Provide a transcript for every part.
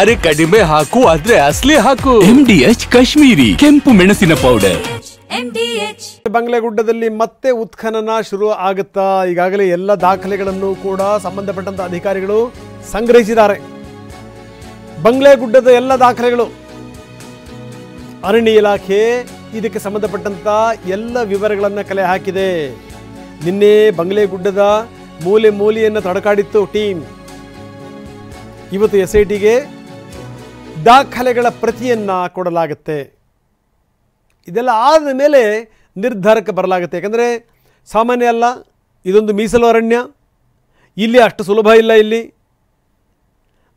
ಅರೆ ಕಡಿಮೆ ಹಾಕು ಆದ್ರೆ ಅಸಲಿ ಹಾಕು. MDH ಕಾಶ್ಮೀರಿ ಕೆಂಪು ಮೆಣಸಿನ ಪೌಡರ್. ಬಂಗ್ಲೆಗುಡ್ಡದಲ್ಲಿ ಮತ್ತೆ ಉತ್ಖನನ ಶುರು ಆಗುತ್ತಾ? ಈಗಾಗಲೇ ಎಲ್ಲ ದಾಖಲೆಗಳನ್ನು ಕೂಡ ಸಂಬಂಧಪಟ್ಟಂತ ಅಧಿಕಾರಿಗಳು ಸಂಗ್ರಹಿಸಿದ್ದಾರೆ. ಬಂಗ್ಲೆಗುಡ್ಡದ ಎಲ್ಲ ದಾಖಲೆಗಳು, ಅರಣ್ಯ ಇಲಾಖೆ ಇದಕ್ಕೆ ಸಂಬಂಧಪಟ್ಟಂತ ಎಲ್ಲ ವಿವರಗಳನ್ನು ಕಲೆ ಹಾಕಿದೆ. ನಿನ್ನೆ ಬಂಗ್ಲೆಗುಡ್ಡದ ಮೂಲೆಯನ್ನು ತಡಕಾಡಿತ್ತು ಟೀಮ್. ಇವತ್ತು SITಗೆ ದಾಖಲೆಗಳ ಪ್ರತಿಯನ್ನ ಕೊಡಲಾಗುತ್ತೆ. ಇದೆಲ್ಲ ಆದ ಮೇಲೆ ನಿರ್ಧಾರಕ್ಕೆ ಬರಲಾಗುತ್ತೆ. ಯಾಕಂದರೆ ಸಾಮಾನ್ಯ ಅಲ್ಲ, ಇದೊಂದು ಮೀಸಲು ಅರಣ್ಯ. ಇಲ್ಲಿ ಅಷ್ಟು ಸುಲಭ ಇಲ್ಲ. ಇಲ್ಲಿ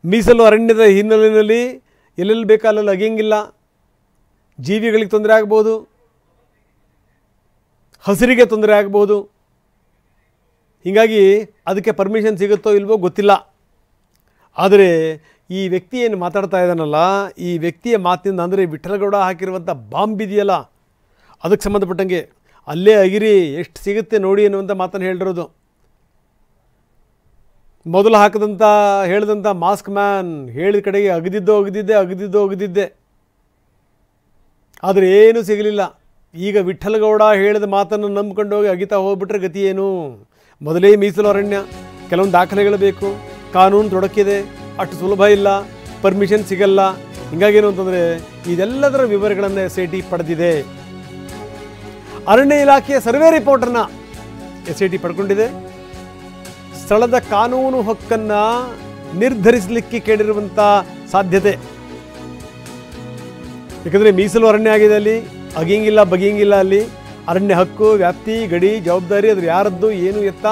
ಮೀಸಲು ಅರಣ್ಯದ ಹಿನ್ನೆಲೆಯಲ್ಲಿ ಎಲ್ಲೆಲ್ಲಿ ಬೇಕಾದಲ್ಲಿ ಅಗಿಯಂಗಿಲ್ಲ. ಜೀವಿಗಳಿಗೆ ತೊಂದರೆ ಆಗ್ಬೋದು, ಹಸಿರಿಗೆ ತೊಂದರೆ ಆಗ್ಬೋದು. ಹೀಗಾಗಿ ಅದಕ್ಕೆ ಪರ್ಮಿಷನ್ ಸಿಗುತ್ತೋ ಇಲ್ವೋ ಗೊತ್ತಿಲ್ಲ. ಆದರೆ ಈ ವ್ಯಕ್ತಿ ಏನು ಮಾತಾಡ್ತಾ ಇದ್ದಾನಲ್ಲ, ಈ ವ್ಯಕ್ತಿಯ ಮಾತಿನಿಂದ, ಅಂದರೆ ವಿಠಲಗೌಡ ಹಾಕಿರುವಂಥ ಬಾಂಬ್ ಇದೆಯಲ್ಲ, ಅದಕ್ಕೆ ಸಂಬಂಧಪಟ್ಟಂಗೆ ಅಲ್ಲೇ ಅಗಿರಿ ಎಷ್ಟು ಸಿಗುತ್ತೆ ನೋಡಿ ಅನ್ನುವಂಥ ಮಾತನ್ನು ಹೇಳಿರೋದು. ಮೊದಲು ಹೇಳಿದಂಥ ಮಾಸ್ಕ್ ಮ್ಯಾನ್ ಹೇಳಿದ ಕಡೆಗೆ ಅಗದಿದ್ದೆ. ಆದರೆ ಏನೂ ಸಿಗಲಿಲ್ಲ. ಈಗ ವಿಠಲಗೌಡ ಹೇಳಿದ ಮಾತನ್ನು ನಂಬ್ಕೊಂಡು ಹೋಗಿ ಅಗಿತಾ ಹೋಗ್ಬಿಟ್ರೆ ಗತಿ ಏನು? ಮೊದಲೇ ಮೀಸಲು ಅರಣ್ಯ, ಕೆಲವೊಂದು ದಾಖಲೆಗಳು ಬೇಕು, ಕಾನೂನು ತೊಡಕಿದೆ, ಅಷ್ಟು ಸುಲಭ ಇಲ್ಲ, ಪರ್ಮಿಷನ್ ಸಿಗಲ್ಲ. ಹಿಂಗಾಗೇನು ಅಂತಂದರೆ ಇದೆಲ್ಲದರ ವಿವರಗಳನ್ನು SIT ಪಡೆದಿದೆ. ಅರಣ್ಯ ಇಲಾಖೆಯ ಸರ್ವೆ ರಿಪೋರ್ಟನ್ನು SIT ಪಡ್ಕೊಂಡಿದೆ. ಸ್ಥಳದ ಕಾನೂನು ಹಕ್ಕನ್ನು ನಿರ್ಧರಿಸಲಿಕ್ಕೆ ಕೇಳಿರುವಂಥ ಸಾಧ್ಯತೆ. ಯಾಕಂದರೆ ಮೀಸಲು ಅರಣ್ಯ ಆಗಿದೆ, ಅಲ್ಲಿ ಅಗಿಯಂಗಿಲ್ಲ ಬಗಿಯಂಗಿಲ್ಲ. ಅಲ್ಲಿ ಅರಣ್ಯ ಹಕ್ಕು, ವ್ಯಾಪ್ತಿ, ಗಡಿ, ಜವಾಬ್ದಾರಿ ಅದ್ರ ಯಾರದ್ದು, ಏನು ಎತ್ತ,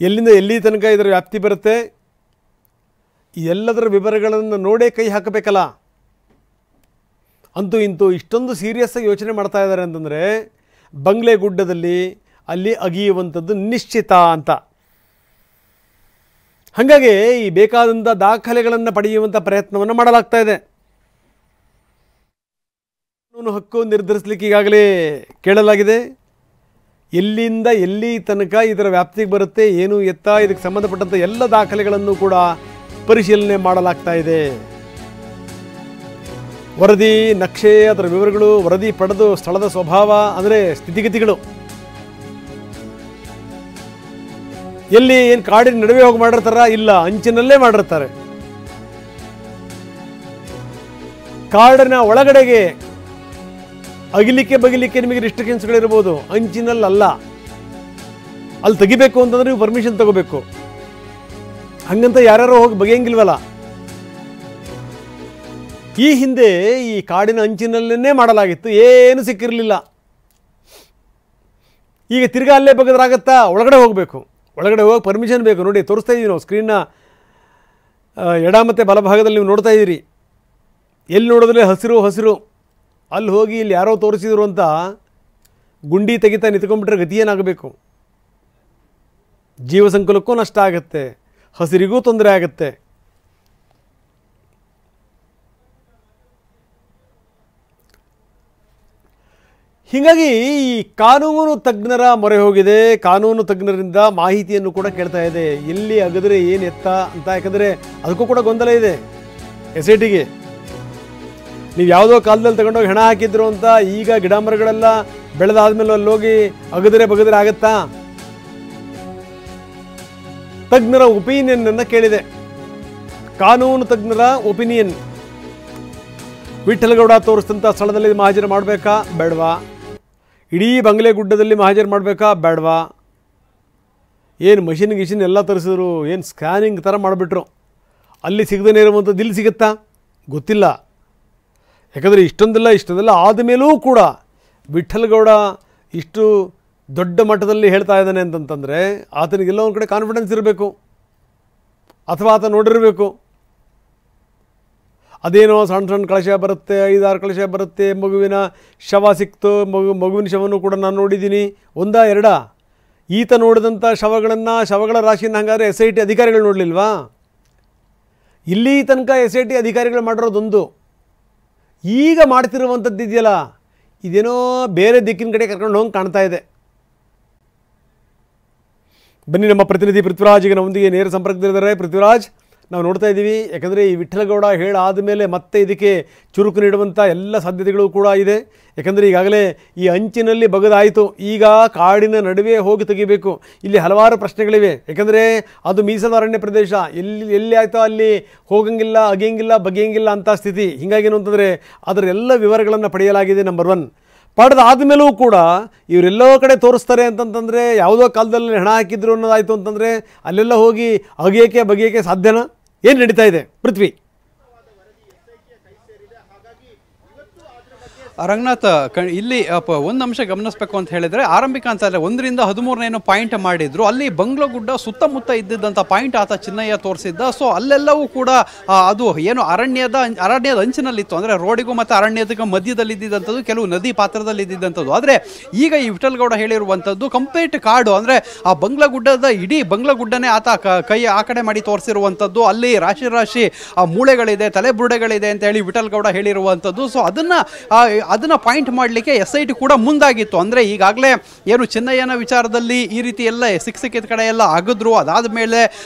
ಎಲ್ಲಿಂದ ಎಲ್ಲಿ ತನಕ ಇದರ ವ್ಯಾಪ್ತಿ ಬರುತ್ತೆ, ಈ ಎಲ್ಲದರ ವಿವರಗಳನ್ನು ನೋಡೇ ಕೈ ಹಾಕಬೇಕಲ್ಲ. ಅಂತೂ ಇಂತೂ ಇಷ್ಟೊಂದು ಸೀರಿಯಸ್ ಆಗಿ ಯೋಚನೆ ಮಾಡ್ತಾ ಇದ್ದಾರೆ ಅಂತಂದರೆ ಬಂಗ್ಲೆಗುಡ್ಡದಲ್ಲಿ ಅಲ್ಲಿ ಅಗಿಯುವಂಥದ್ದು ನಿಶ್ಚಿತ ಅಂತ. ಹಾಗಾಗಿ ಈ ಬೇಕಾದಂಥ ದಾಖಲೆಗಳನ್ನು ಪಡೆಯುವಂಥ ಪ್ರಯತ್ನವನ್ನು ಮಾಡಲಾಗ್ತಾ ಇದೆ. ಕಾನೂನು ಹಕ್ಕು ನಿರ್ಧರಿಸಲಿಕ್ಕೆ ಈಗಾಗಲೇ ಕೇಳಲಾಗಿದೆ. ಎಲ್ಲಿಂದ ಎಲ್ಲಿ ತನಕ ಇದರ ವ್ಯಾಪ್ತಿಗೆ ಬರುತ್ತೆ, ಏನು ಎತ್ತ, ಇದಕ್ಕೆ ಸಂಬಂಧಪಟ್ಟಂಥ ಎಲ್ಲ ದಾಖಲೆಗಳನ್ನು ಕೂಡ ಪರಿಶೀಲನೆ ಮಾಡಲಾಗ್ತಾ ಇದೆ. ವರದಿ, ನಕ್ಷೆ, ಅದರ ವಿವರಗಳು, ವರದಿ ಪಡೆದು ಸ್ಥಳದ ಸ್ವಭಾವ, ಅಂದರೆ ಸ್ಥಿತಿಗತಿಗಳು, ಎಲ್ಲಿ ಏನು ಕಾಡಿನ ನಡುವೆ ಹೋಗಿ ಮಾಡಿರ್ತಾರ, ಇಲ್ಲ ಅಂಚಿನಲ್ಲೇ ಮಾಡಿರ್ತಾರೆ. ಕಾಡಿನ ಒಳಗಡೆಗೆ ಬಗಿಲಿಕ್ಕೆ ನಿಮಗೆ ರಿಸ್ಟ್ರಿಕ್ಷನ್ಸ್ಗಳಿರ್ಬೋದು, ಅಂಚಿನಲ್ಲ. ಅಲ್ಲಿ ತೆಗಿಬೇಕು ಅಂತಂದ್ರೆ ನೀವು ಪರ್ಮಿಷನ್ ತಗೋಬೇಕು. ಹಂಗಂತ ಯಾರ್ಯಾರೋ ಹೋಗಿ ಬಗೆಯಂಗಿಲ್ವಲ್ಲ. ಈ ಹಿಂದೆ ಈ ಕಾಡಿನ ಅಂಚಿನಲ್ಲೇ ಮಾಡಲಾಗಿತ್ತು, ಏನು ಸಿಕ್ಕಿರಲಿಲ್ಲ. ಈಗ ತಿರ್ಗಾ ಅಲ್ಲೇ ಬಗೆದ್ರಾಗತ್ತಾ? ಒಳಗಡೆ ಹೋಗಬೇಕು. ಒಳಗಡೆ ಹೋಗಿ ಪರ್ಮಿಷನ್ ಬೇಕು. ನೋಡಿ, ತೋರಿಸ್ತಾ ಇದ್ದೀವಿ ನಾವು ಸ್ಕ್ರೀನ್ನ ಎಡ ಮತ್ತು ಬಲಭಾಗದಲ್ಲಿ ನೀವು ನೋಡ್ತಾ ಇದ್ದೀರಿ. ಎಲ್ಲಿ ನೋಡಿದ್ರೆ ಹಸಿರು, ಅಲ್ಲಿ ಹೋಗಿ ಇಲ್ಲಿ ಯಾರೋ ತೋರಿಸಿದ್ರು ಅಂತ ಗುಂಡಿ ತೆಗಿತಾ ನಿಂತ್ಕೊಂಡ್ಬಿಟ್ರೆ ಗತಿ ಏನಾಗಬೇಕು? ಜೀವ ಸಂಕುಲಕ್ಕೂ ನಷ್ಟ ಆಗುತ್ತೆ, ಹಸಿರಿಗೂ ತೊಂದರೆ ಆಗುತ್ತೆ. ಹೀಗಾಗಿ ಈ ಕಾನೂನು ತಜ್ಞರ ಮೊರೆ ಹೋಗಿದೆ. ಕಾನೂನು ತಜ್ಞರಿಂದ ಮಾಹಿತಿಯನ್ನು ಕೂಡ ಕೇಳ್ತಾ ಇದೆ, ಎಲ್ಲಿ ಅಗದ್ರೆ ಏನು ಎತ್ತ ಅಂತ. ಯಾಕಂದರೆ ಅದಕ್ಕೂ ಕೂಡ ಗೊಂದಲ ಇದೆ SITಗೆ. ನೀವು ಯಾವುದೋ ಕಾಲದಲ್ಲಿ ತಗೊಂಡೋಗಿ ಹೆಣ ಹಾಕಿದ್ರು ಅಂತ ಈಗ ಗಿಡ ಮರಗಳೆಲ್ಲ ಬೆಳೆದಾದ್ಮೇಲೆ ಅಲ್ಲಿ ಹೋಗಿ ಬಗದ್ರೆ ಆಗತ್ತಾ? ತಜ್ಞರ ಒಪಿನಿಯನ್ ಅನ್ನು ಕೇಳಿದೆ. ಕಾನೂನು ತಜ್ಞರ ಒಪಿನಿಯನ್. ವಿಠಲಗೌಡ ತೋರಿಸಿದಂಥ ಸ್ಥಳದಲ್ಲಿ ಮಹಾಜರು ಮಾಡಬೇಕಾ ಬೇಡವಾ? ಇಡೀ ಬಂಗ್ಲೆಗುಡ್ಡದಲ್ಲಿ ಮಹಾಜರು ಮಾಡಬೇಕಾ ಬೇಡವಾ? ಏನು ಗಿಶಿನ್ ಎಲ್ಲ ತರಿಸಿದ್ರು, ಏನು ಸ್ಕ್ಯಾನಿಂಗ್ ಥರ ಮಾಡಿಬಿಟ್ರು. ಅಲ್ಲಿ ಸಿಗದೇ ಇರುವಂಥದ್ದು ಇಲ್ಲಿ ಸಿಗುತ್ತಾ ಗೊತ್ತಿಲ್ಲ. ಯಾಕಂದರೆ ಇಷ್ಟೊಂದೆಲ್ಲ ಆದಮೇಲೂ ಕೂಡ ವಿಠಲಗೌಡ ಇಷ್ಟು ದೊಡ್ಡ ಮಟ್ಟದಲ್ಲಿ ಹೇಳ್ತಾ ಇದ್ದಾನೆ ಅಂತಂತಂದರೆ ಆತನಿಗೆಲ್ಲ ಒಂದು ಕಡೆ ಕಾನ್ಫಿಡೆನ್ಸ್ ಇರಬೇಕು, ಅಥವಾ ಆತ ನೋಡಿರಬೇಕು. ಅದೇನೋ ಸಣ್ಣ ಕಳಶ ಬರುತ್ತೆ, 5-6 ಕಳಶ ಬರುತ್ತೆ, ಮಗುವಿನ ಶವ ಸಿಕ್ತು, ಮಗುವಿನ ಶವನೂ ಕೂಡ ನಾನು ನೋಡಿದ್ದೀನಿ. 1-2 ಈತ ನೋಡಿದಂಥ ಶವಗಳ ರಾಶಿಯನ್ನು ಹಾಗಾದರೆ SIT ಅಧಿಕಾರಿಗಳು ನೋಡಲಿಲ್ವಾ? ಇಲ್ಲಿ ತನಕ SIT ಅಧಿಕಾರಿಗಳು ಮಾಡಿರೋದೊಂದು. ಈಗ ಮಾಡ್ತಿರುವಂಥದ್ದು ಇದೆಯಲ್ಲ, ಇದೇನೋ ಬೇರೆ ದಿಕ್ಕಿನ ಕಡೆ ಕರ್ಕೊಂಡು ಹೋಗಿ ಕಾಣ್ತಾ ಇದೆ. ಬನ್ನಿ, ನಮ್ಮ ಪ್ರತಿನಿಧಿ ಪೃಥ್ವಿರಾಜ್ ಈಗ ನಮ್ಮೊಂದಿಗೆ ನೇರ ಸಂಪರ್ಕದಲ್ಲಿದ್ದಾರೆ. ಪೃಥ್ವಿರಾಜ್, ನಾವು ನೋಡ್ತಾ ಇದ್ದೀವಿ. ಯಾಕಂದರೆ ಈ ವಿಠ್ಠಲಗೌಡ ಹೇಳಾದ ಮೇಲೆ ಮತ್ತೆ ಇದಕ್ಕೆ ಚುರುಕು ನೀಡುವಂಥ ಎಲ್ಲ ಸಾಧ್ಯತೆಗಳು ಕೂಡ ಇದೆ. ಯಾಕಂದರೆ ಈಗಾಗಲೇ ಈ ಅಂಚಿನಲ್ಲಿ ಬಗದಾಯಿತು, ಈಗ ಕಾಡಿನ ನಡುವೆ ಹೋಗಿ ತೆಗಿಬೇಕು. ಇಲ್ಲಿ ಹಲವಾರು ಪ್ರಶ್ನೆಗಳಿವೆ. ಯಾಕಂದರೆ ಅದು ಮೀಸಲು ಅರಣ್ಯ ಪ್ರದೇಶ, ಎಲ್ಲಿ ಆಯಿತೋ ಅಲ್ಲಿ ಹೋಗಂಗಿಲ್ಲ, ಅಗಿಯಂಗಿಲ್ಲ, ಬಗೆಯಂಗಿಲ್ಲ ಅಂತ ಸ್ಥಿತಿ. ಹೀಗಾಗಿ ಏನು ಅಂತಂದರೆ ಅದರ ಎಲ್ಲ ವಿವರಗಳನ್ನು ಪಡೆಯಲಾಗಿದೆ. ನಂಬರ್ 1 ಪಡೆದಾದ ಮೇಲೂ ಕೂಡ ಇವರೆಲ್ಲೋ ಕಡೆ ತೋರಿಸ್ತಾರೆ ಅಂತಂತಂದರೆ ಯಾವುದೋ ಕಾಲದಲ್ಲಿ ಹೆಣ ಹಾಕಿದ್ರು ಅನ್ನೋದಾಯಿತು ಅಂತಂದರೆ ಅಲ್ಲೆಲ್ಲ ಹೋಗಿ ಅಗಿಯೋಕ್ಕೆ ಬಗೆಯೋಕ್ಕೆ ಸಾಧ್ಯನಾ? ಏನು ನಡೀತಾ ಇದೆ ಪೃಥ್ವಿ? ರಂಗನಾಥ್, ಇಲ್ಲಿ ಒಂದು ಅಂಶ ಗಮನಿಸಬೇಕು ಅಂತ ಹೇಳಿದರೆ, ಆರಂಭಿಕ ಅಂತಂದರೆ 1 ರಿಂದ 13 ಪಾಯಿಂಟ್ ಮಾಡಿದ್ರು. ಅಲ್ಲಿ ಬಂಗ್ಲಗುಡ್ಡ ಸುತ್ತಮುತ್ತ ಇದ್ದಿದ್ದಂಥ ಪಾಯಿಂಟ್ ಆತ ಚಿನ್ನಯ್ಯ ತೋರಿಸಿದ್ದ. ಸೊ ಅಲ್ಲೆಲ್ಲವೂ ಕೂಡ ಅದು ಏನು ಅರಣ್ಯದ ಅಂಚಿನಲ್ಲಿತ್ತು, ಅಂದರೆ ರೋಡಿಗೂ ಮತ್ತು ಅರಣ್ಯದ ಮಧ್ಯದಲ್ಲಿ ಇದ್ದಿದ್ದಂಥದ್ದು, ಕೆಲವು ನದಿ ಪಾತ್ರದಲ್ಲಿ ಇದ್ದಿದ್ದಂಥದ್ದು. ಆದರೆ ಈಗ ಈ ವಿಠ್ಠಲಗೌಡ ಹೇಳಿರುವಂಥದ್ದು ಕಂಪ್ಲೀಟ್ ಕಾಡು, ಅಂದರೆ ಆ ಬಂಗ್ಲಗುಡ್ಡದ ಇಡೀ ಬಂಗ್ಲಗುಡ್ಡನೇ ಆತ ಕೈ ಆ ಕಡೆ ಮಾಡಿ ತೋರಿಸಿರುವಂಥದ್ದು. ಅಲ್ಲಿ ರಾಶಿ ರಾಶಿ ಮೂಳೆಗಳಿದೆ, ತಲೆಬುರುಡೆಗಳಿದೆ ಅಂತ ಹೇಳಿ ವಿಠ್ಠಲಗೌಡ ಹೇಳಿರುವಂಥದ್ದು. ಸೊ ಅದನ್ನು ಪಾಯಿಂಟ್ ಮಾಡಲಿಕ್ಕೆ SIT ಕೂಡ ಮುಂದಾಗಿತ್ತು. ಅಂದರೆ ಈಗಾಗಲೇ ಏನು ಚಿನ್ನಯ್ಯನ ವಿಚಾರದಲ್ಲಿ ಈ ರೀತಿ ಎಲ್ಲ ಸಿಕ್ಕಿದ ಕಡೆ ಎಲ್ಲ ಆಗಿದ್ರು. ಅದಾದ ಮೇಲೆ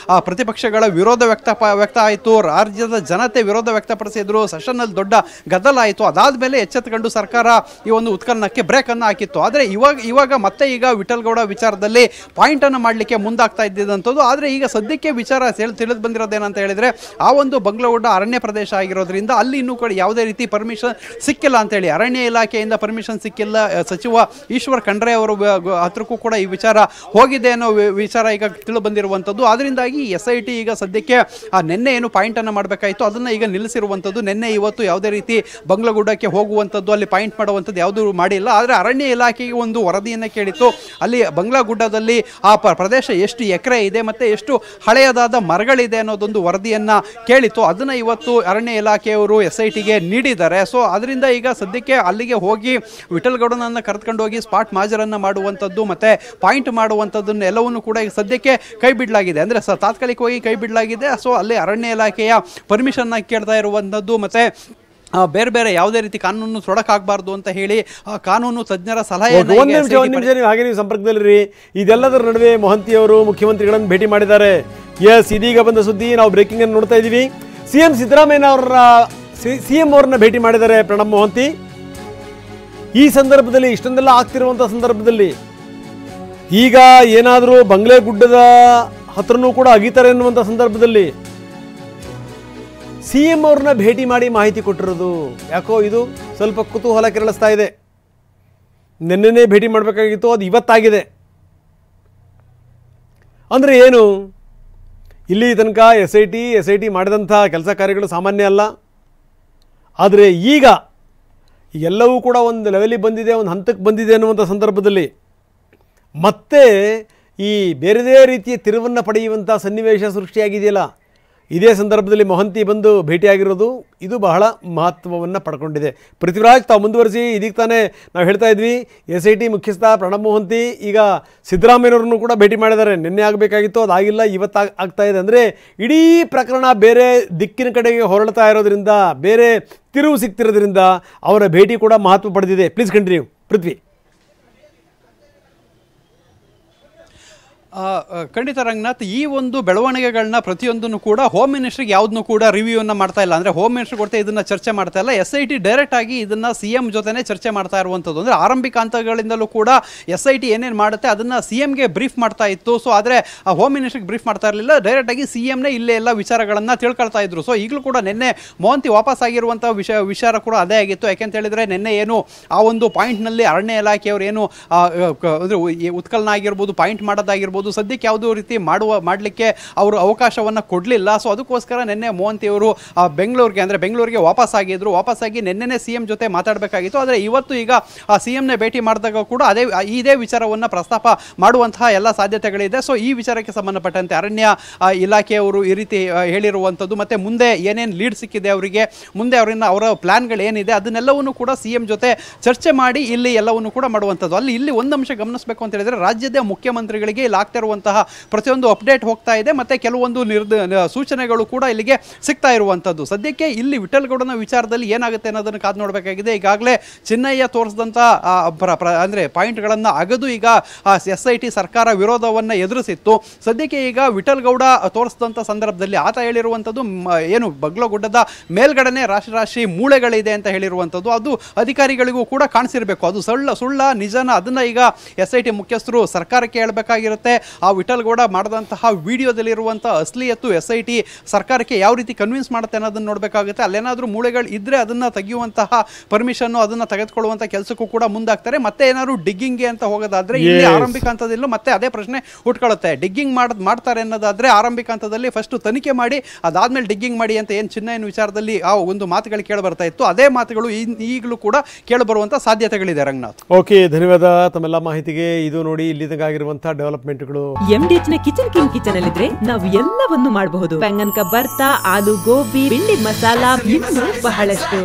ಪ್ರತಿಪಕ್ಷಗಳ ವಿರೋಧ ವ್ಯಕ್ತ ಆಯಿತು, ರಾಜ್ಯದ ಜನತೆ ವಿರೋಧ ವ್ಯಕ್ತಪಡಿಸಿದ್ರು, ಸೆಷನ್ನಲ್ಲಿ ದೊಡ್ಡ ಗದ್ದಲ ಆಯಿತು. ಅದಾದ ಮೇಲೆ ಎಚ್ಚೆತ್ತುಕೊಂಡು ಸರ್ಕಾರ ಈ ಒಂದು ಉತ್ಖನನಕ್ಕೆ ಬ್ರೇಕನ್ನು ಹಾಕಿತ್ತು. ಆದರೆ ಇವಾಗ ಮತ್ತೆ ಈಗ ವಿಠ್ಠಲಗೌಡ ವಿಚಾರದಲ್ಲಿ ಪಾಯಿಂಟನ್ನು ಮಾಡಲಿಕ್ಕೆ ಮುಂದಾಗ್ತಾ ಇದ್ದಿದ್ದಂಥದ್ದು. ಆದರೆ ಈಗ ಸದ್ಯಕ್ಕೆ ವಿಚಾರ ತಿಳಿದು ಬಂದಿರೋದೇನಂತ ಹೇಳಿದರೆ, ಆ ಒಂದು ಬಂಗ್ಲಗುಡ್ಡ ಅರಣ್ಯ ಪ್ರದೇಶ ಆಗಿರೋದ್ರಿಂದ ಅಲ್ಲಿ ಇನ್ನೂ ಕೂಡ ಯಾವುದೇ ರೀತಿ ಪರ್ಮಿಷನ್ ಸಿಕ್ಕಿಲ್ಲ ಅಂತೇಳಿ, ಅರಣ್ಯ ಇಲಾಖೆಯಿಂದ ಪರ್ಮಿಷನ್ ಸಿಕ್ಕಿಲ್ಲ. ಸಚಿವ ಈಶ್ವರ್ ಖಂಡ್ರೆ ಅವರು ಹತ್ರಕ್ಕೂ ಕೂಡ ಈ ವಿಚಾರ ಹೋಗಿದೆ ಅನ್ನೋ ವಿಚಾರ ಈಗ ತಿಳಿದು ಬಂದಿರುವಂಥದ್ದು. ಅದರಿಂದಾಗಿ SIT ಈಗ ಸದ್ಯಕ್ಕೆ ನಿನ್ನೆ ಏನು ಪಾಯಿಂಟನ್ನು ಮಾಡಬೇಕಾಯಿತು ಅದನ್ನು ಈಗ ನಿಲ್ಲಿಸಿರುವಂಥದ್ದು. ನಿನ್ನೆ ಇವತ್ತು ಯಾವುದೇ ರೀತಿ ಬಂಗ್ಲಗುಡ್ಡಕ್ಕೆ ಹೋಗುವಂಥದ್ದು, ಅಲ್ಲಿ ಪಾಯಿಂಟ್ ಮಾಡುವಂಥದ್ದು ಯಾವುದೂ ಮಾಡಿಲ್ಲ. ಆದರೆ ಅರಣ್ಯ ಇಲಾಖೆಗೆ ಒಂದು ವರದಿಯನ್ನು ಕೇಳಿತ್ತು. ಅಲ್ಲಿ ಬಂಗ್ಲಗುಡ್ಡದಲ್ಲಿ ಆ ಪ್ರದೇಶ ಎಷ್ಟು ಎಕರೆ ಇದೆ ಮತ್ತು ಎಷ್ಟು ಹಳೆಯದಾದ ಮರಗಳಿದೆ ಅನ್ನೋದೊಂದು ವರದಿಯನ್ನು ಕೇಳಿತ್ತು. ಅದನ್ನು ಇವತ್ತು ಅರಣ್ಯ ಇಲಾಖೆಯವರು SITಗೆ ನೀಡಿದ್ದಾರೆ. ಸೊ ಅದರಿಂದ ಈಗ ಸದ್ಯಕ್ಕೆ ಅಲ್ಲಿಗೆ ಹೋಗಿ ವಿಠ್ಠಲಗೌಡನನ್ನು ಕರೆದುಕೊಂಡು ಹೋಗಿ ಸ್ಪಾಟ್ ಮಾಜರನ್ನು ಮಾಡುವಂಥದ್ದು ಮತ್ತು ಪಾಯಿಂಟ್ ಮಾಡುವಂಥದ್ದನ್ನು ಎಲ್ಲವನ್ನೂ ಕೂಡ ಈಗ ಸದ್ಯಕ್ಕೆ ಕೈ ಬಿಡಲಾಗಿದೆ, ಅಂದರೆ ತಾತ್ಕಾಲಿಕವಾಗಿ ಕೈ ಬಿಡಲಾಗಿದೆ. ಸೊ ಅಲ್ಲಿ ಅರಣ್ಯ ಇಲಾಖೆಯ ಪರ್ಮಿಷನ್ನ ಕೇಳ್ತಾ ಇರುವಂಥದ್ದು ಮತ್ತು ಬೇರೆ ಯಾವುದೇ ರೀತಿ ಕಾನೂನು ತೊಡಕಾಗಬಾರ್ದು ಅಂತ ಹೇಳಿ ಕಾನೂನು ತಜ್ಞರ ಸಲಹೆ. ಹಾಗೆ ನೀವು ಸಂಪರ್ಕದಲ್ಲಿರಿ. ಇದೆಲ್ಲದರ ನಡುವೆ ಮೊಹಂತಿಯವರು ಮುಖ್ಯಮಂತ್ರಿಗಳನ್ನು ಭೇಟಿ ಮಾಡಿದ್ದಾರೆ. ಇದೀಗ ಬಂದ ಸುದ್ದಿ, ನಾವು ಬ್ರೇಕಿಂಗ್ ಅನ್ನು ನೋಡ್ತಾ ಇದ್ದೀವಿ. CM ಸಿದ್ದರಾಮಯ್ಯ ಅವರನ್ನ ಭೇಟಿ ಮಾಡಿದ್ದಾರೆ ಪ್ರಣಬ್ ಮೊಹಂತಿ. ಈ ಸಂದರ್ಭದಲ್ಲಿ ಇಷ್ಟೊಂದೆಲ್ಲ ಆಗ್ತಿರುವಂಥ ಸಂದರ್ಭದಲ್ಲಿ ಈಗ ಏನಾದರೂ ಬಂಗ್ಲೆಗುಡ್ಡದ ಹತ್ರನೂ ಕೂಡ ಅಗಿತಾರೆ ಎನ್ನುವಂಥ ಸಂದರ್ಭದಲ್ಲಿ CM ಅವ್ರನ್ನ ಭೇಟಿ ಮಾಡಿ ಮಾಹಿತಿ ಕೊಟ್ಟಿರೋದು ಯಾಕೋ ಇದು ಸ್ವಲ್ಪ ಕುತೂಹಲ ಕೆರಳಿಸ್ತಾ ಇದೆ. ನಿನ್ನೆನೇ ಭೇಟಿ ಮಾಡಬೇಕಾಗಿತ್ತು, ಅದು ಇವತ್ತಾಗಿದೆ. ಅಂದರೆ ಏನು, ಇಲ್ಲಿ ತನಕ SIT ಮಾಡಿದಂಥ ಕೆಲಸ ಕಾರ್ಯಗಳು ಸಾಮಾನ್ಯ ಅಲ್ಲ. ಆದರೆ ಈಗ ಎಲ್ಲವೂ ಕೂಡ ಒಂದು ಲೆವೆಲಿಗೆ ಬಂದಿದೆ, ಒಂದು ಹಂತಕ್ಕೆ ಬಂದಿದೆ ಅನ್ನುವಂಥ ಸಂದರ್ಭದಲ್ಲಿ ಮತ್ತೆ ಈ ಬೇರೆದೇ ರೀತಿಯ ತಿರುವನ್ನು ಪಡೆಯುವಂಥ ಸನ್ನಿವೇಶ ಸೃಷ್ಟಿಯಾಗಿದೆಯಲ್ಲ, ಇದೇ ಸಂದರ್ಭದಲ್ಲಿ ಮೊಹಂತಿ ಬಂದು ಭೇಟಿಯಾಗಿರೋದು ಇದು ಬಹಳ ಮಹತ್ವವನ್ನು ಪಡ್ಕೊಂಡಿದೆ. ಪೃಥ್ವಿರಾಜ್, ತಾವು ಮುಂದುವರಿಸಿ. ಇದೀಗ ತಾನೇ ನಾವು ಹೇಳ್ತಾ ಇದ್ವಿ SIT ಮುಖ್ಯಸ್ಥ ಪ್ರಣಬ್ ಮೊಹಂತಿ ಈಗ ಸಿದ್ದರಾಮಯ್ಯನವ್ರನ್ನು ಕೂಡ ಭೇಟಿ ಮಾಡಿದ್ದಾರೆ. ನಿನ್ನೆ ಆಗಬೇಕಾಗಿತ್ತು, ಅದಾಗಿಲ್ಲ, ಇವತ್ತು ಆಗ್ತಾ ಇದೆ. ಅಂದರೆ ಇಡೀ ಪ್ರಕರಣ ಬೇರೆ ದಿಕ್ಕಿನ ಕಡೆಗೆ ಹೊರಳ್ತಾ ಇರೋದ್ರಿಂದ, ಬೇರೆ ತಿರುವು ಸಿಗ್ತಿರೋದ್ರಿಂದ ಅವರ ಭೇಟಿ ಕೂಡ ಮಹತ್ವ ಪಡೆದಿದೆ. ಪ್ಲೀಸ್ ಕಂಟಿನ್ಯೂ ಪೃಥ್ವಿ. ಖಂಡಿತ ರಂಗನಾಥ್, ಈ ಒಂದು ಬೆಳವಣಿಗೆಗಳನ್ನ ಪ್ರತಿಯೊಂದನ್ನು ಕೂಡ ಹೋಮ್ ಮಿನಿಸ್ಟ್ರಿಗೆ ಯಾವುದನ್ನು ಕೂಡ ರಿವ್ಯೂವನ್ನು ಮಾಡ್ತಾ ಇಲ್ಲ. ಅಂದರೆ ಹೋಮ್ ಮಿನಿಸ್ಟ್ರಿಗೆ ಕೊಡ್ತಾ ಇದನ್ನು ಚರ್ಚೆ ಮಾಡ್ತಾ ಇಲ್ಲ. SIT ಡೈರೆಕ್ಟ್ ಆಗಿ ಇದನ್ನು CM ಜೊತೆನೇ ಚರ್ಚೆ ಮಾಡ್ತಾ ಇರುವಂಥದ್ದು. ಅಂದರೆ ಆರಂಭಿಕ ಹಂತಗಳಿಂದಲೂ ಕೂಡ SIT ಏನೇನು ಮಾಡುತ್ತೆ ಅದನ್ನು CMಗೆ ಬ್ರೀಫ್ ಮಾಡ್ತಾ ಇತ್ತು. ಸೊ ಆದರೆ ಆ ಹೋಮ್ ಮಿನಿಸ್ಟ್ರಿಗೆ ಬ್ರೀಫ್ ಮಾಡ್ತಾ ಇರಲಿಲ್ಲ, ಡೈರೆಕ್ಟಾಗಿ CMನೇ ಇಲ್ಲೇ ಎಲ್ಲ ವಿಚಾರಗಳನ್ನು ತಿಳ್ಕೊಳ್ತಾ ಇದ್ರು. ಸೊ ಈಗಲೂ ಕೂಡ ನಿನ್ನೆ ಮೊಹಂತಿ ವಾಪಸ್ ಆಗಿರುವಂಥ ವಿಚಾರ ಕೂಡ ಅದೇ ಆಗಿತ್ತು. ಯಾಕೆಂತ ಹೇಳಿದರೆ ನಿನ್ನೆ ಏನು ಆ ಒಂದು ಪಾಯಿಂಟ್ನಲ್ಲಿ ಅರಣ್ಯ ಇಲಾಖೆಯವರು ಏನು ಅಂದರೆ ಉತ್ಖನನ ಆಗಿರ್ಬೋದು, ಪಾಯಿಂಟ್ ಮಾಡೋದಾಗಿರ್ಬೋದು, ಸದ್ಯಕ್ಕೆ ಯಾವುದೋ ರೀತಿ ಮಾಡಲಿಕ್ಕೆ ಅವರು ಅವಕಾಶವನ್ನು ಕೊಡಲಿಲ್ಲ. ಸೊ ಅದಕ್ಕೋಸ್ಕರ ನಿನ್ನೆ ಮೊಹಂತಿಯವರು ಬೆಂಗಳೂರಿಗೆ ವಾಪಸ್ಸಾಗಿ ನಿನ್ನೆನೇ CM ಜೊತೆ ಮಾತಾಡಬೇಕಾಗಿತ್ತು. ಆದರೆ ಇವತ್ತು ಈಗ CMನೇ ಭೇಟಿ ಮಾಡಿದಾಗ ಕೂಡ ಇದೇ ವಿಚಾರವನ್ನು ಪ್ರಸ್ತಾಪ ಮಾಡುವಂತಹ ಎಲ್ಲ ಸಾಧ್ಯತೆಗಳಿದೆ. ಸೊ ಈ ವಿಚಾರಕ್ಕೆ ಸಂಬಂಧಪಟ್ಟಂತೆ ಅರಣ್ಯ ಇಲಾಖೆಯವರು ಈ ರೀತಿ ಹೇಳಿರುವಂಥದ್ದು ಮತ್ತು ಮುಂದೆ ಏನೇನು ಲೀಡ್ ಸಿಕ್ಕಿದೆ ಅವರಿಗೆ, ಮುಂದೆ ಅವರ ಪ್ಲಾನ್ಗಳು ಏನಿದೆ ಅದನ್ನೆಲ್ಲವನ್ನು ಕೂಡ CM ಜೊತೆ ಚರ್ಚೆ ಮಾಡಿ ಇಲ್ಲಿ ಎಲ್ಲವನ್ನು ಕೂಡ ಮಾಡುವಂಥದ್ದು. ಇಲ್ಲಿ ಒಂದು ಅಂಶ ಗಮನಿಸಬೇಕು ಅಂತ ಹೇಳಿದರೆ, ರಾಜ್ಯದ ಮುಖ್ಯಮಂತ್ರಿಗಳಿಗೆ ಆಗ್ತಾ ಇರುವಂತಹ ಪ್ರತಿಯೊಂದು ಅಪ್ಡೇಟ್ ಹೋಗ್ತಾ ಇದೆ, ಮತ್ತೆ ಕೆಲವೊಂದು ಸೂಚನೆಗಳು ಕೂಡ ಇಲ್ಲಿಗೆ ಸಿಗ್ತಾ ಇರುವಂಥದ್ದು. ಸದ್ಯಕ್ಕೆ ಇಲ್ಲಿ ವಿಠಲ್ಗೌಡನ ವಿಚಾರದಲ್ಲಿ ಏನಾಗುತ್ತೆ ಅನ್ನೋದನ್ನು ಕಾದು ನೋಡಬೇಕಾಗಿದೆ. ಈಗಾಗಲೇ ಚಿನ್ನಯ್ಯ ತೋರಿಸಿದಂಥ ಅಂದರೆ ಪಾಯಿಂಟ್ಗಳನ್ನು ಅಗದು ಈಗ SIT ಸರ್ಕಾರ ವಿರೋಧವನ್ನು ಎದುರಿಸಿತ್ತು. ಸದ್ಯಕ್ಕೆ ಈಗ ವಿಠಲ್ಗೌಡ ತೋರಿಸಿದಂಥ ಸಂದರ್ಭದಲ್ಲಿ ಆತ ಹೇಳಿರುವಂಥದ್ದು ಏನು ಬಗ್ಲಗುಡ್ಡದ ಮೇಲ್ಗಡೆನೆ ರಾಶಿ ಮೂಳೆಗಳಿದೆ ಅಂತ ಹೇಳಿರುವಂಥದ್ದು, ಅದು ಅಧಿಕಾರಿಗಳಿಗೂ ಕೂಡ ಕಾಣಿಸಿರಬೇಕು. ಅದು ಸುಳ್ಳ ನಿಜನ ಅದನ್ನ ಈಗ SIT ಮುಖ್ಯಸ್ಥರು ಸರ್ಕಾರಕ್ಕೆ ಹೇಳಬೇಕಾಗಿರುತ್ತೆ. ಆ ವಿಠಲ್ಗೌಡ ಮಾಡಿದಂತಹ ವಿಡಿಯೋದಲ್ಲಿರುವಂತಹ ಅಸಲಿಯತ್ತು SIT ಸರ್ಕಾರಕ್ಕೆ ಯಾವ ರೀತಿ ಕನ್ವಿನ್ಸ್ ಮಾಡುತ್ತೆ ಅನ್ನೋದನ್ನ ನೋಡಬೇಕಾಗುತ್ತೆ. ಅಲ್ಲೇನಾದ್ರೂ ಮೂಳೆಗಳು ಇದ್ರೆ ಅದನ್ನ ತೆಗೆಯುವಂತಹ ಪರ್ಮಿಷನ್ ಅದನ್ನ ತೆಗೆದುಕೊಳ್ಳುವಂತ ಕೆಲಸಕ್ಕೂ ಕೂಡ ಮುಂದಾಗ್ತಾರೆ. ಮತ್ತೆ ಏನಾದ್ರು ಡಿಗ್ಗಿಂಗ್ಗೆ ಅಂತ ಹೋಗೋದಾದ್ರೆ ಇಲ್ಲಿ ಆರಂಭಿಕ ಹಂತದಲ್ಲೂ ಮತ್ತೆ ಅದೇ ಪ್ರಶ್ನೆ ಹುಟ್ಕೊಳ್ಳುತ್ತೆ. ಡಿಗ್ಗಿಂಗ್ ಮಾಡ್ತಾರೆ ಅನ್ನೋದಾದ್ರೆ ಆರಂಭಿಕ ಹಂತದಲ್ಲಿ ಫಸ್ಟ್ ತನಿಖೆ ಮಾಡಿ ಅದಾದ್ಮೇಲೆ ಡಿಗ್ಗಿಂಗ್ ಮಾಡಿ ಅಂತ ಏನು ಚಿನ್ನಯ್ಯನ ವಿಚಾರದಲ್ಲಿ ಆ ಒಂದು ಮಾತುಗಳು ಕೇಳಿ ಬರ್ತಾ ಇತ್ತು, ಅದೇ ಮಾತುಗಳು ಈಗಲೂ ಕೂಡ ಕೇಳಬರುವಂತ ಸಾಧ್ಯತೆಗಳಿದೆ. ರಂಗನಾಥ್, ಓಕೆ, ಧನ್ಯವಾದ ತಮ್ಮೆಲ್ಲ ಮಾಹಿತಿಗೆ. ಇದು ನೋಡಿ ಇಲ್ಲಿಗಾಗಿರುವಂತಹ ಡೆವಲಪ್ಮೆಂಟ್ಗಳು. MDH ನ ಕಿಚನ್ ಅಲ್ಲಿದ್ರೆ ನಾವು ಎಲ್ಲವನ್ನು ಮಾಡಬಹುದು. ಬೆಂಗನ್ಕ ಬರ್ತಾ, ಆಲೂ ಗೋಬಿ, ಬಿಂಡಿ ಮಸಾಲಾ, ಇನ್ನೂ ಬಹಳಷ್ಟು.